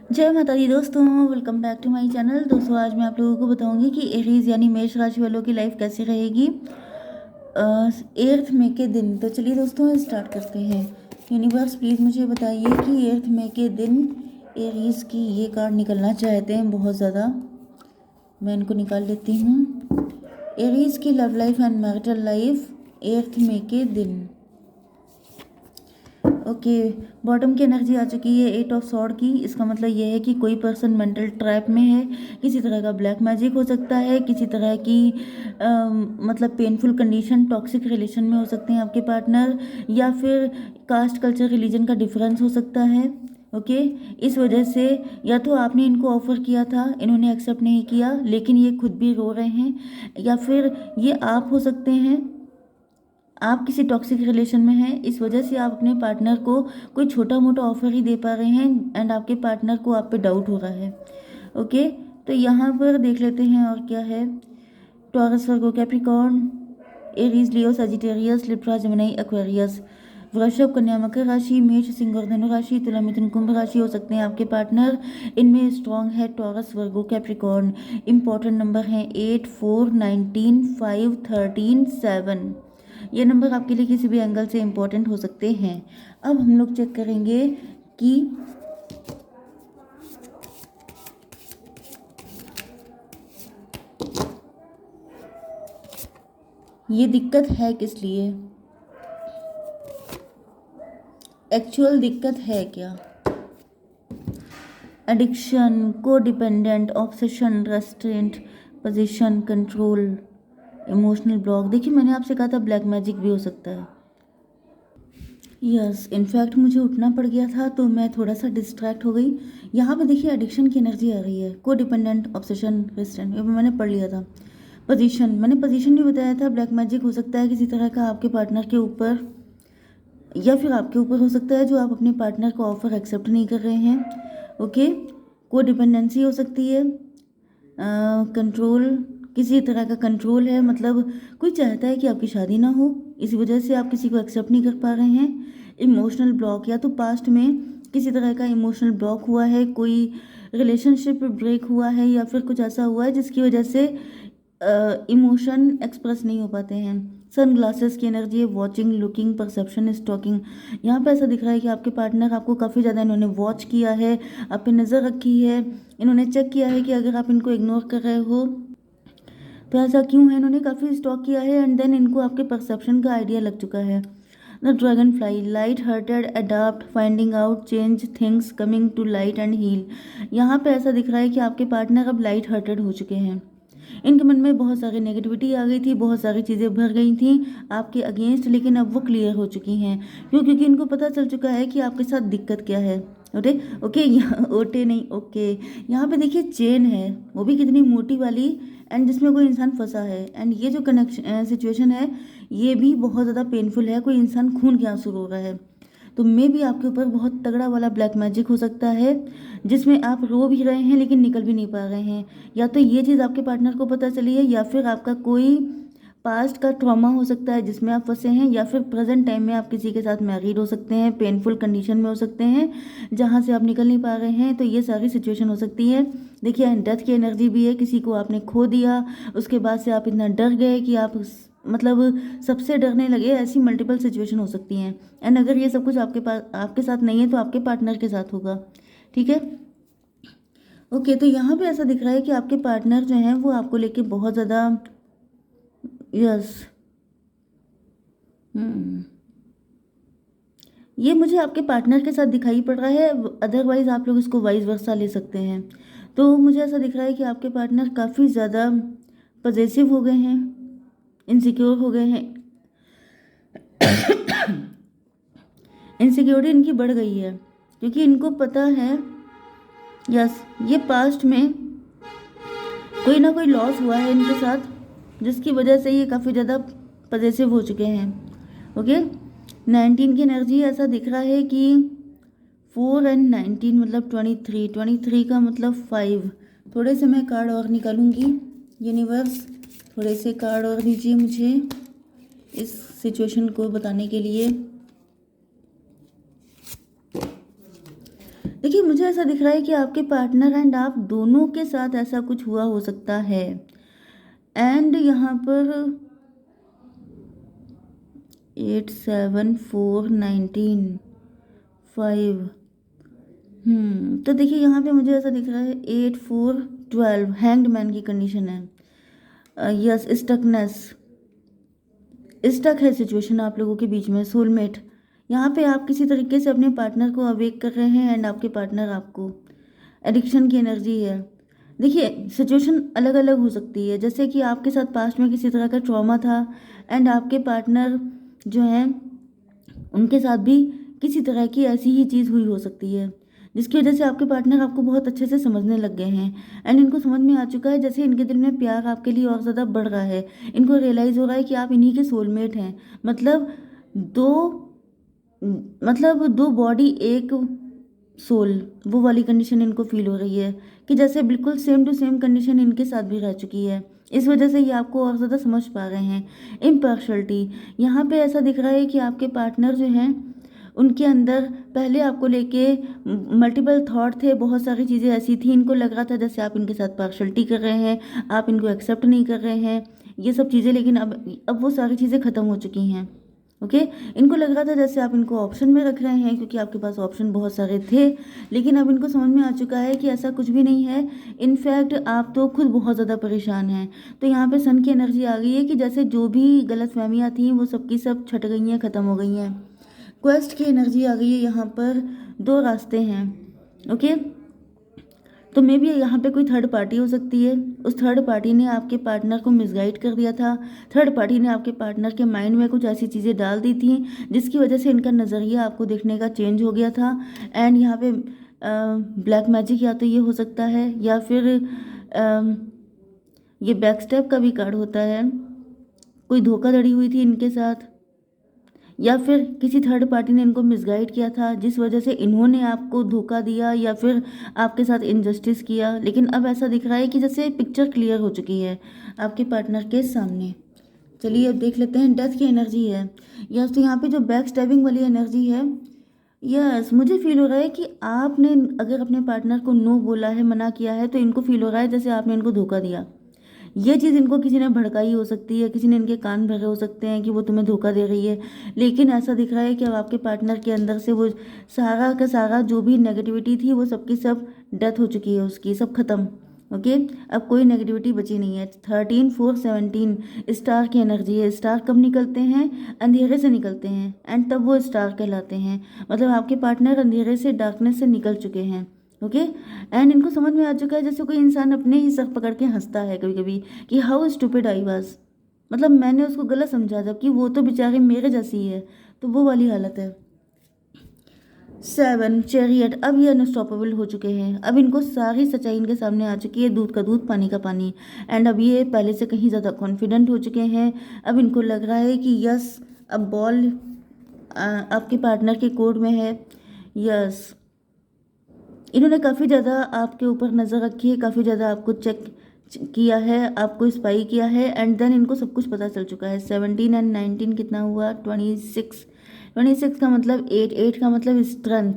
जय माता दी दोस्तों, welcome back to my channel. दोस्तों आज मैं आप लोगों को बताऊंगी कि एरीज यानी मेष राशि वालों की लाइफ कैसी रहेगी 8 मई के दिन। तो चलिए दोस्तों स्टार्ट करते हैं। यूनिवर्स प्लीज़ मुझे बताइए कि 8 मई के दिन एरीज की ये कार्ड निकलना चाहते हैं बहुत ज़्यादा। मैं इनको निकाल लेती हूँ। एरीज की love life and marital life 8 मई के दिन। ओके, बॉटम की एनर्जी आ चुकी है 8 ऑफ सॉर्ड की। इसका मतलब ये है कि कोई पर्सन मेंटल ट्रैप में है। किसी तरह का ब्लैक मैजिक हो सकता है, किसी तरह की मतलब पेनफुल कंडीशन, टॉक्सिक रिलेशन में हो सकते हैं आपके पार्टनर, या फिर कास्ट कल्चर रिलीजन का डिफरेंस हो सकता है। ओके, इस वजह से या तो आपने इनको ऑफर किया था, इन्होंने एक्सेप्ट नहीं किया, लेकिन ये खुद भी रो रहे हैं, या फिर ये आप हो सकते हैं। आप किसी टॉक्सिक रिलेशन में हैं, इस वजह से आप अपने पार्टनर को कोई छोटा मोटा ऑफर ही दे पा रहे हैं एंड आपके पार्टनर को आप पे डाउट हो रहा है। ओके, तो यहाँ पर देख लेते हैं और क्या है। टॉरस, वर्गो, कैप्रिकॉर्न, एरीज, लियो, सजिटेरियस, लिब्रा, जेमिनी, एक्वेरियस, वृषभ, कन्या, मकर राशि, मेष, सिंह और धनु राशि, तुला, मिथुन, कुंभ राशि हो सकते हैं आपके पार्टनर। इनमें स्ट्रॉन्ग है टॉरस, वर्गो, कैप्रिकॉर्न। इंपॉर्टेंट नंबर हैं 8, 4, 19, 5, 13, 7। ये नंबर आपके लिए किसी भी एंगल से इम्पोर्टेंट हो सकते हैं। अब हम लोग चेक करेंगे कि ये दिक्कत है किस लिए, एक्चुअल दिक्कत है क्या। एडिक्शन, को dependent, obsession, restaurant, position, control, emotional block. देखिए मैंने आपसे कहा था ब्लैक मैजिक भी हो सकता है। यस, इनफैक्ट मुझे उठना पड़ गया था तो मैं थोड़ा सा डिस्ट्रैक्ट हो गई। यहाँ पे देखिए एडिक्शन की एनर्जी आ रही है, को डिपेंडेंट, ऑब्सेशन, रेस्ट्रेंट, ये मैंने पढ़ लिया था। पोजीशन, मैंने पोजीशन भी बताया था। ब्लैक मैजिक हो सकता है किसी तरह का आपके पार्टनर के ऊपर, या फिर आपके ऊपर हो सकता है जो आप अपने पार्टनर का ऑफर एक्सेप्ट नहीं कर रहे हैं। ओके, को डिपेंडेंसी हो सकती है। कंट्रोल, किसी तरह का कंट्रोल है, मतलब कोई चाहता है कि आपकी शादी ना हो, इसी वजह से आप किसी को एक्सेप्ट नहीं कर पा रहे हैं। इमोशनल ब्लॉक, या तो पास्ट में किसी तरह का इमोशनल ब्लॉक हुआ है, कोई रिलेशनशिप ब्रेक हुआ है, या फिर कुछ ऐसा हुआ है जिसकी वजह से इमोशन एक्सप्रेस नहीं हो पाते हैं। सन ग्लासेस की एनर्जी है, वॉचिंग, लुकिंग, परसेप्शन, स्टॉकिंग। यहाँ पे ऐसा दिख रहा है कि आपके पार्टनर आपको काफ़ी ज़्यादा इन्होंने वॉच किया है, आप पे नज़र रखी है, इन्होंने चेक किया है कि अगर आप इनको इग्नोर कर रहे हो तो ऐसा क्यों है। इन्होंने काफ़ी स्टॉक किया है एंड देन इनको आपके परसेप्शन का आइडिया लग चुका है। The dragonfly, light hearted, adapt, finding out, change things, coming to light and heal. यहाँ पे ऐसा दिख रहा है कि आपके पार्टनर अब लाइट हार्टेड हो चुके हैं। इनके मन में बहुत सारी नेगेटिविटी आ गई थी, बहुत सारी चीज़ें भर गई थी आपके अगेंस्ट, लेकिन अब वो क्लियर हो चुकी हैं। क्यों? क्योंकि इनको पता चल चुका है कि आपके साथ दिक्कत क्या है। ओके ओके, यहाँ ओटे नहीं, ओके। यहाँ पे देखिए चेन है, वो भी कितनी मोटी वाली, एंड जिसमें कोई इंसान फंसा है, एंड ये जो कनेक्शन सिचुएशन है ये भी बहुत ज़्यादा पेनफुल है। कोई इंसान खून के आंसू रो रहा है, तो मे भी आपके ऊपर बहुत तगड़ा वाला ब्लैक मैजिक हो सकता है जिसमें आप रो भी रहे हैं लेकिन निकल भी नहीं पा रहे हैं। या तो ये चीज़ आपके पार्टनर को पता चली है, या फिर आपका कोई पास्ट का ट्रॉमा हो सकता है जिसमें आप फंसे हैं, या फिर प्रेजेंट टाइम में आप किसी के साथ मैरिड हो सकते हैं, पेनफुल कंडीशन में हो सकते हैं जहाँ से आप निकल नहीं पा रहे हैं। तो ये सारी सिचुएशन हो सकती है। देखिए डेथ की एनर्जी भी है, किसी को आपने खो दिया, उसके बाद से आप इतना डर गए कि आप मतलब सबसे डरने लगे। ऐसी मल्टीपल सिचुएशन हो सकती हैं। एंड अगर ये सब कुछ आपके पास आपके साथ नहीं है तो आपके पार्टनर के साथ होगा। ठीक है, ओके। तो यहाँ पे ऐसा दिख रहा है कि आपके पार्टनर जो हैं वो आपको लेके बहुत ज़्यादा, यस, ये मुझे आपके पार्टनर के साथ दिखाई पड़ रहा है, अदरवाइज आप लोग इसको वाइस वर्सा ले सकते हैं। तो मुझे ऐसा दिख रहा है कि आपके पार्टनर काफ़ी ज़्यादा पजेसिव हो गए हैं, इनसिक्योर हो गए हैं। इनसिक्योरिटी इनकी बढ़ गई है क्योंकि इनको पता है, यस, ये पास्ट में कोई ना कोई लॉस हुआ है इनके साथ जिसकी वजह से ये काफ़ी ज़्यादा पजेसिव हो चुके हैं। ओके, 19 की एनर्जी ऐसा दिख रहा है कि 4 एंड 19 मतलब 23, 23 का मतलब 5। थोड़े से मैं कार्ड और निकालूंगी। यूनिवर्स थोड़े से कार्ड और दीजिए मुझे इस सिचुएशन को बताने के लिए। देखिए मुझे ऐसा दिख रहा है कि आपके पार्टनर एंड आप दोनों के साथ ऐसा कुछ हुआ हो सकता है। एंड यहाँ पर 8 7 4 19 5। तो देखिए यहाँ पे मुझे ऐसा दिख रहा है 8 4 12 हैंग्ड मैन की कंडीशन है। यस, स्टकनेस, स्टक है सिचुएशन आप लोगों के बीच में। सोलमेट, यहाँ पे आप किसी तरीके से अपने पार्टनर को अवेक कर रहे हैं एंड आपके पार्टनर आपको। एडिक्शन की एनर्जी है। देखिए सिचुएशन अलग अलग हो सकती है, जैसे कि आपके साथ पास्ट में किसी तरह का ट्रॉमा था एंड आपके पार्टनर जो हैं उनके साथ भी किसी तरह की ऐसी ही चीज़ हुई हो सकती है, जिसकी वजह से आपके पार्टनर आपको बहुत अच्छे से समझने लग गए हैं एंड इनको समझ में आ चुका है, जैसे इनके दिल में प्यार आपके लिए और ज़्यादा बढ़ रहा है। इनको रियलाइज़ हो रहा है कि आप इन्हीं के सोलमेट हैं। मतलब दो दो बॉडी एक सोल, वो वाली कंडीशन इनको फील हो रही है कि जैसे बिल्कुल सेम टू सेम कंडीशन इनके साथ भी रह चुकी है। इस वजह से ये आपको और ज़्यादा समझ पा रहे हैं। इम्पार्शलिटी, यहाँ पे ऐसा दिख रहा है कि आपके पार्टनर जो हैं उनके अंदर पहले आपको लेके मल्टीपल थॉट थे, बहुत सारी चीज़ें ऐसी थी, इनको लग रहा था जैसे आप इनके साथ पार्शलिटी कर रहे हैं, आप इनको एक्सेप्ट नहीं कर रहे हैं, ये सब चीज़ें। लेकिन अब वो सारी चीज़ें ख़त्म हो चुकी हैं। ओके, इनको लग रहा था जैसे आप इनको ऑप्शन में रख रहे हैं, क्योंकि आपके पास ऑप्शन बहुत सारे थे, लेकिन अब इनको समझ में आ चुका है कि ऐसा कुछ भी नहीं है। इनफैक्ट आप तो खुद बहुत ज़्यादा परेशान हैं। तो यहाँ पे सन की एनर्जी आ गई है कि जैसे जो भी गलतफहमियाँ थी वो सबकी सब छट गई हैं, ख़त्म हो गई हैं। क्वेस्ट की एनर्जी आ गई है। यहाँ पर दो रास्ते हैं। ओके, तो मे बी यहाँ पे कोई थर्ड पार्टी हो सकती है। उस थर्ड पार्टी ने आपके पार्टनर को मिसगाइड कर दिया था। थर्ड पार्टी ने आपके पार्टनर के माइंड में कुछ ऐसी चीज़ें डाल दी थी जिसकी वजह से इनका नज़रिया आपको देखने का चेंज हो गया था। एंड यहाँ पे ब्लैक मैजिक या तो ये हो सकता है, या फिर ये बैक स्टेप का भी कार्ड होता है। कोई धोखाधड़ी हुई थी इनके साथ, या फिर किसी थर्ड पार्टी ने इनको मिसगाइड किया था, जिस वजह से इन्होंने आपको धोखा दिया या फिर आपके साथ इनजस्टिस किया। लेकिन अब ऐसा दिख रहा है कि जैसे पिक्चर क्लियर हो चुकी है आपके पार्टनर के सामने। चलिए अब देख लेते हैं। डेथ की एनर्जी है। यस, तो यहाँ पे जो बैक स्टैबिंग वाली एनर्जी है, यस मुझे फील हो रहा है कि आपने अगर अपने पार्टनर को नो बोला है, मना किया है, तो इनको फील हो रहा है जैसे आपने इनको धोखा दिया। ये चीज़ इनको किसी ने भड़काई हो सकती है, किसी ने इनके कान भरे हो सकते हैं कि वो तुम्हें धोखा दे रही है। लेकिन ऐसा दिख रहा है कि अब आपके पार्टनर के अंदर से वो सारा का सारा जो भी नेगेटिविटी थी वो सबकी सब डेथ हो चुकी है, उसकी सब खत्म। ओके, अब कोई नेगेटिविटी बची नहीं है। 13 4 17 स्टार की एनर्जी है। स्टार कब निकलते हैं? अंधेरे से निकलते हैं एंड तब वो स्टार कहलाते हैं। मतलब आपके पार्टनर अंधेरे से, डार्कनेस से निकल चुके हैं। ओके, एंड इनको समझ में आ चुका है जैसे कोई इंसान अपने ही सर पकड़ के हंसता है कभी कभी कि हाउ स्टूपिड आई वाज, मतलब मैंने उसको गलत समझा जबकि वो तो बेचारे मेरे जैसी है। तो वो वाली हालत है। 7 चैरियट, अब ये अनस्टॉपेबल हो चुके हैं। अब इनको सारी सच्चाई इनके सामने आ चुकी है, दूध का दूध पानी का पानी। एंड अब ये पहले से कहीं ज़्यादा कॉन्फिडेंट हो चुके हैं। अब इनको लग रहा है कि यस, अब बॉल आपके पार्टनर के कोर्ट में है। यस, इन्होंने काफ़ी ज़्यादा आपके ऊपर नज़र रखी है, काफ़ी ज़्यादा आपको चेक किया है, आपको स्पाई किया है एंड देन इनको सब कुछ पता चल चुका है। 17 एंड 19 कितना हुआ? 26। 26 का मतलब 8, 8 का मतलब स्ट्रेंथ।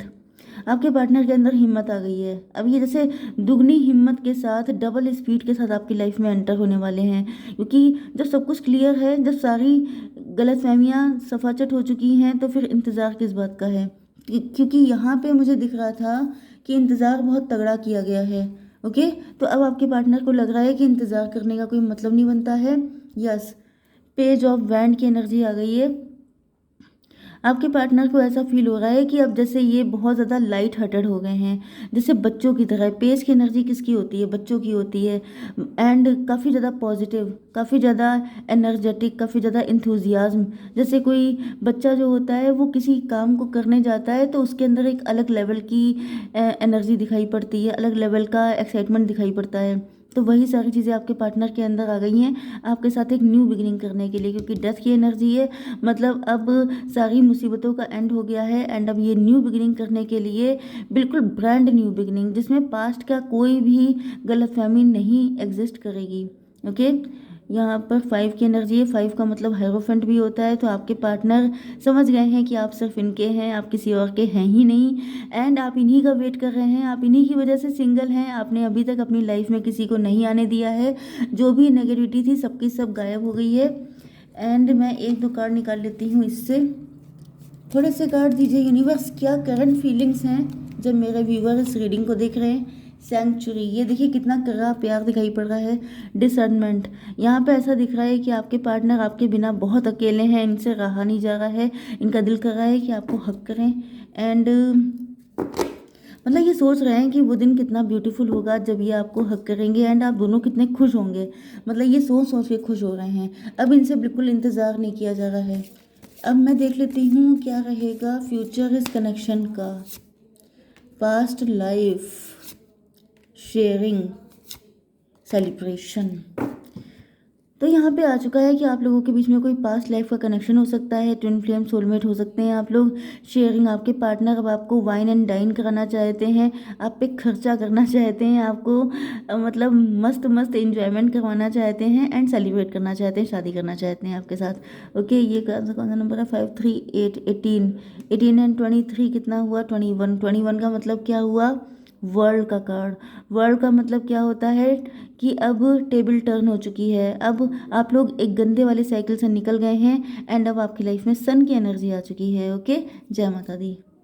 आपके पार्टनर के अंदर हिम्मत आ गई है। अब ये जैसे दुगनी हिम्मत के साथ, डबल स्पीड के साथ आपकी लाइफ में एंटर होने वाले हैं, क्योंकि जब सब कुछ क्लियर है, जब सारी गलतफहमियां सफाचट हो चुकी हैं, तो फिर इंतज़ार किस बात का है? क्योंकि यहाँ पे मुझे दिख रहा था कि इंतज़ार बहुत तगड़ा किया गया है। ओके, तो अब आपके पार्टनर को लग रहा है कि इंतज़ार करने का कोई मतलब नहीं बनता है। यस, पेज ऑफ वैंड की एनर्जी आ गई है। आपके पार्टनर को ऐसा फील हो रहा है कि अब जैसे ये बहुत ज़्यादा लाइट हार्टेड हो गए हैं, जैसे बच्चों की तरह। पेज की एनर्जी किसकी होती है? बच्चों की होती है। एंड काफ़ी ज़्यादा पॉजिटिव, काफ़ी ज़्यादा एनर्जेटिक, काफ़ी ज़्यादा इंथुजियाज्म। जैसे कोई बच्चा जो होता है वो किसी काम को करने जाता है तो उसके अंदर एक अलग लेवल की एनर्जी दिखाई पड़ती है, अलग लेवल का एक्साइटमेंट दिखाई पड़ता है। तो वही सारी चीज़ें आपके पार्टनर के अंदर आ गई हैं आपके साथ एक न्यू बिगिनिंग करने के लिए, क्योंकि डेथ की एनर्जी है। मतलब अब सारी मुसीबतों का एंड हो गया है एंड अब ये न्यू बिगिनिंग करने के लिए, बिल्कुल ब्रांड न्यू बिगिनिंग, जिसमें पास्ट का कोई भी गलतफहमी नहीं एग्जिस्ट करेगी। ओके, यहाँ पर 5 की एनर्जी है। 5 का मतलब हायरोफेंट भी होता है, तो आपके पार्टनर समझ गए हैं कि आप सिर्फ इनके हैं, आप किसी और के हैं ही नहीं, एंड आप इन्हीं का वेट कर रहे हैं। आप इन्हीं की वजह से सिंगल हैं, आपने अभी तक अपनी लाइफ में किसी को नहीं आने दिया है। जो भी नेगेटिविटी थी सबकी सब गायब हो गई है। एंड मैं 1-2 कार्ड निकाल लेती हूँ इससे। थोड़े से कार्ड दीजिए यूनिवर्स, क्या करंट फीलिंग्स हैं जब मेरे व्यूअर इस रीडिंग को देख रहे हैं। सेंचुरी, ये देखिए कितना कड़ा प्यार दिखाई पड़ रहा है। डिसर्नमेंट, यहाँ पे ऐसा दिख रहा है कि आपके पार्टनर आपके बिना बहुत अकेले हैं, इनसे रहा नहीं जा रहा है, इनका दिल कर रहा है कि आपको हक करें। एंड मतलब ये सोच रहे हैं कि वो दिन कितना ब्यूटीफुल होगा जब ये आपको हक करेंगे, एंड आप दोनों कितने खुश होंगे। मतलब ये सोच सोच के खुश हो रहे हैं। अब इनसे बिल्कुल इंतज़ार नहीं किया जा रहा है। अब मैं देख लेती हूँ क्या रहेगा फ्यूचर इस कनेक्शन का। Past life, sharing, celebration. तो यहाँ पे आ चुका है कि आप लोगों के बीच में कोई पास्ट लाइफ का कनेक्शन हो सकता है। ट्विन फ्लेम, सोलमेट हो सकते हैं आप लोग। शेयरिंग, आपके पार्टनर अब आपको वाइन एंड डाइन कराना चाहते हैं, आप पे खर्चा करना चाहते हैं, आपको मतलब मस्त मस्त एंजॉयमेंट करवाना चाहते हैं, एंड सेलिब्रेट करना चाहते हैं, शादी करना चाहते हैं आपके साथ। ओके, ये कौन सा नंबर है? 5, 3, 8, 18। 18 एंड 23 कितना हुआ? 21। 21 का मतलब क्या हुआ? वर्ल्ड का कार्ड। वर्ल्ड का मतलब क्या होता है कि अब टेबल टर्न हो चुकी है। अब आप लोग एक गंदे वाले साइकिल से निकल गए हैं, एंड अब आपकी लाइफ में सन की एनर्जी आ चुकी है। ओके, जय माता दी।